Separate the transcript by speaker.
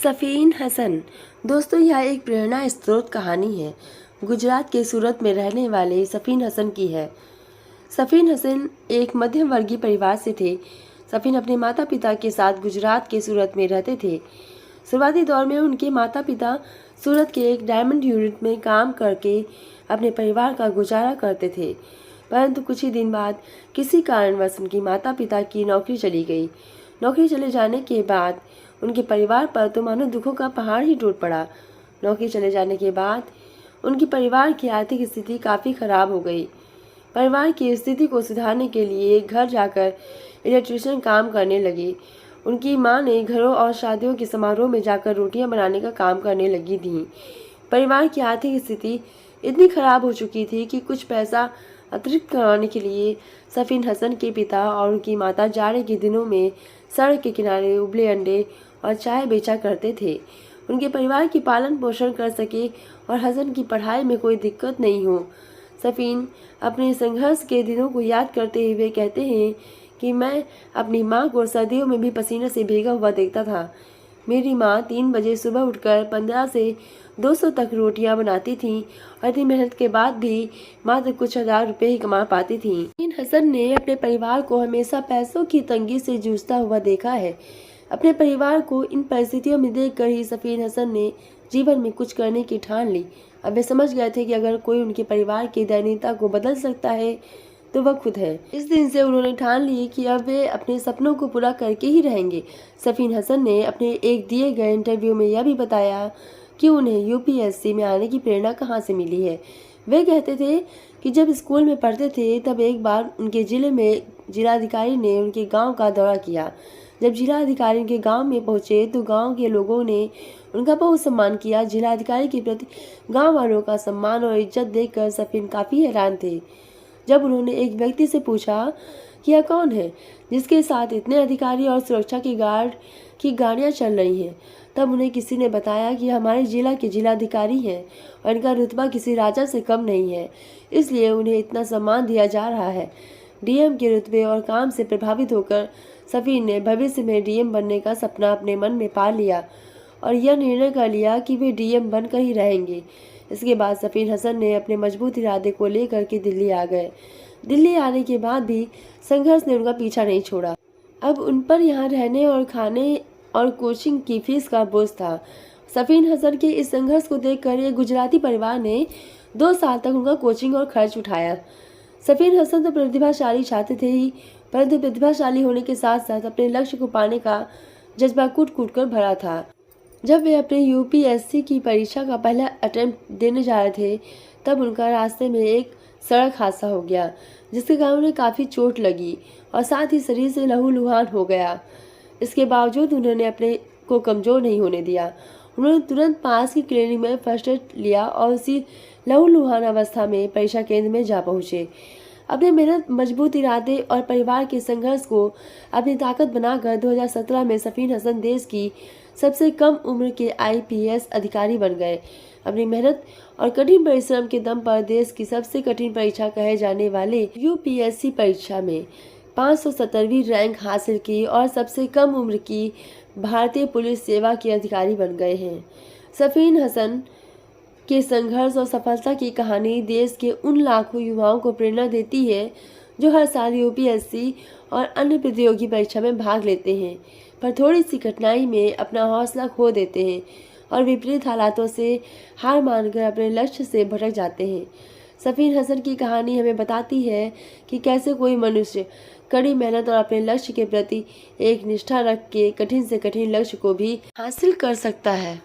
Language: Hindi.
Speaker 1: सफ़ीन हसन। दोस्तों, यह एक प्रेरणा स्रोत कहानी है। गुजरात के सूरत में रहने वाले सफ़ीन हसन की है। सफ़ीन हसन एक मध्यम वर्गीय परिवार से थे। सफ़ीन अपने माता पिता के साथ गुजरात के सूरत में रहते थे। शुरुआती दौर में उनके माता पिता सूरत के एक डायमंड यूनिट में काम करके अपने परिवार का गुजारा करते थे, परंतु कुछ ही दिन बाद किसी कारणवश उनकी माता पिता की नौकरी चली गई। नौकरी चले जाने के बाद उनके परिवार पर तो मानो दुखों का पहाड़ ही टूट पड़ा। नौकरी चले जाने के बाद उनके परिवार की आर्थिक स्थिति काफ़ी खराब हो गई। परिवार की स्थिति को सुधारने के लिए घर जाकर इलेक्ट्रीशियन काम करने लगे। उनकी मां ने घरों और शादियों के समारोह में जाकर रोटियां बनाने का काम करने लगी थीं। परिवार की आर्थिक स्थिति इतनी खराब हो चुकी थी कि कुछ पैसा अतिरिक्त कमाने के लिए सफ़ीन हसन के पिता और उनकी माता जाड़े के दिनों में सड़क के किनारे उबले अंडे और चाय बेचा करते थे। उनके परिवार की पालन पोषण कर सके और हसन की पढ़ाई में कोई दिक्कत नहीं हो। सफ़ीन अपने संघर्ष के दिनों को याद करते हुए कहते हैं कि मैं अपनी माँ को सर्दियों में भी पसीने से भीगा हुआ देखता था। मेरी माँ 3 बजे सुबह उठकर 15 से 200 तक रोटियां बनाती थीं और इतनी मेहनत के बाद भी मात्र कुछ हजार रुपए ही कमा पाती थीं। सफ़ीन हसन ने अपने परिवार को हमेशा पैसों की तंगी से जूझता हुआ देखा है। अपने परिवार को इन परिस्थितियों में देखकर ही सफ़ीन हसन ने जीवन में कुछ करने की ठान ली। अब वे समझ गए थे कि अगर कोई उनके परिवार की दयनीयता को बदल सकता है तो वह खुद है। इस दिन से उन्होंने ठान ली कि अब वे अपने सपनों को पूरा करके ही रहेंगे। सफ़ीन हसन ने अपने एक दिए गए इंटरव्यू में यह भी बताया कि उन्हें यूपीएससी में आने की प्रेरणा कहाँ से मिली है। वे कहते थे कि जब स्कूल में पढ़ते थे तब एक बार उनके जिले में जिलाधिकारी ने उनके गांव का दौरा किया। जब जिलाधिकारी उनके गांव में पहुंचे तो गांव के लोगों ने उनका बहुत सम्मान किया। जिलाधिकारी के प्रति गांव वालों का सम्मान और इज्जत देखकर सफ़ीन काफ़ी हैरान थे। जब उन्होंने एक व्यक्ति से पूछा कि यह कौन है जिसके साथ इतने अधिकारी और सुरक्षा के गार्ड की गाड़ियां चल रही हैं, तब उन्हें किसी ने बताया कि हमारे जिला के जिलाधिकारी हैं और इनका रुतबा किसी राजा से कम नहीं है, इसलिए उन्हें इतना सम्मान दिया जा रहा है। डीएम के रुतबे और काम से प्रभावित होकर सफ़ीन ने भविष्य में डीएम बनने का सपना अपने मन में पाल लिया और यह निर्णय कर लिया कि वे डीएम बनकर ही रहेंगे। इसके बाद सफ़ीन हसन ने अपने मजबूत इरादे को लेकर के दिल्ली आ गए। दिल्ली आने के बाद भी संघर्ष ने उनका पीछा नहीं छोड़ा। अब उन पर यहाँ रहने और खाने और कोचिंग की फीस का बोझ था। सफ़ीन हसन के इस संघर्ष को देखकर एक गुजराती परिवार ने 2 साल तक उनका कोचिंग और खर्च उठाया। सफ़ीन हसन तो प्रतिभाशाली छात्र थे ही, परंतु प्रतिभाशाली होने के साथ साथ अपने लक्ष्य को पाने का जज्बा कूट कूट कर भरा था। जब वे अपने यूपीएससी की परीक्षा का पहला अटेम्प्ट देने जा रहे थे तब उनका रास्ते में एक सड़क हादसा हो गया, जिसके कारण उन्हें काफ़ी चोट लगी और साथ ही शरीर से लहूलुहान हो गया। इसके बावजूद उन्होंने अपने को कमज़ोर नहीं होने दिया। उन्होंने तुरंत पास की क्लिनिक में फर्स्ट एड लिया और उसी लहूलुहान अवस्था में परीक्षा केंद्र में जा पहुँचे। अपने मेहनत, मजबूत इरादे और परिवार के संघर्ष को अपनी ताकत बनाकर 2017 में सफ़ीन हसन देश की सबसे कम उम्र के आईपीएस अधिकारी बन गए। अपनी मेहनत और कठिन परिश्रम के दम पर देश की सबसे कठिन परीक्षा कहे जाने वाले यूपीएससी परीक्षा में 570वीं रैंक हासिल की और सबसे कम उम्र की भारतीय पुलिस सेवा के अधिकारी बन गए हैं। सफ़ीन हसन के संघर्ष और सफलता की कहानी देश के उन लाखों युवाओं को प्रेरणा देती है जो हर साल यूपीएससी और अन्य प्रतियोगी परीक्षा में भाग लेते हैं, पर थोड़ी सी कठिनाई में अपना हौसला खो देते हैं और विपरीत हालातों से हार मानकर अपने लक्ष्य से भटक जाते हैं। सफ़ीन हसन की कहानी हमें बताती है कि कैसे कोई मनुष्य कड़ी मेहनत और अपने लक्ष्य के प्रति एक निष्ठा रख के कठिन से कठिन लक्ष्य को भी हासिल कर सकता है।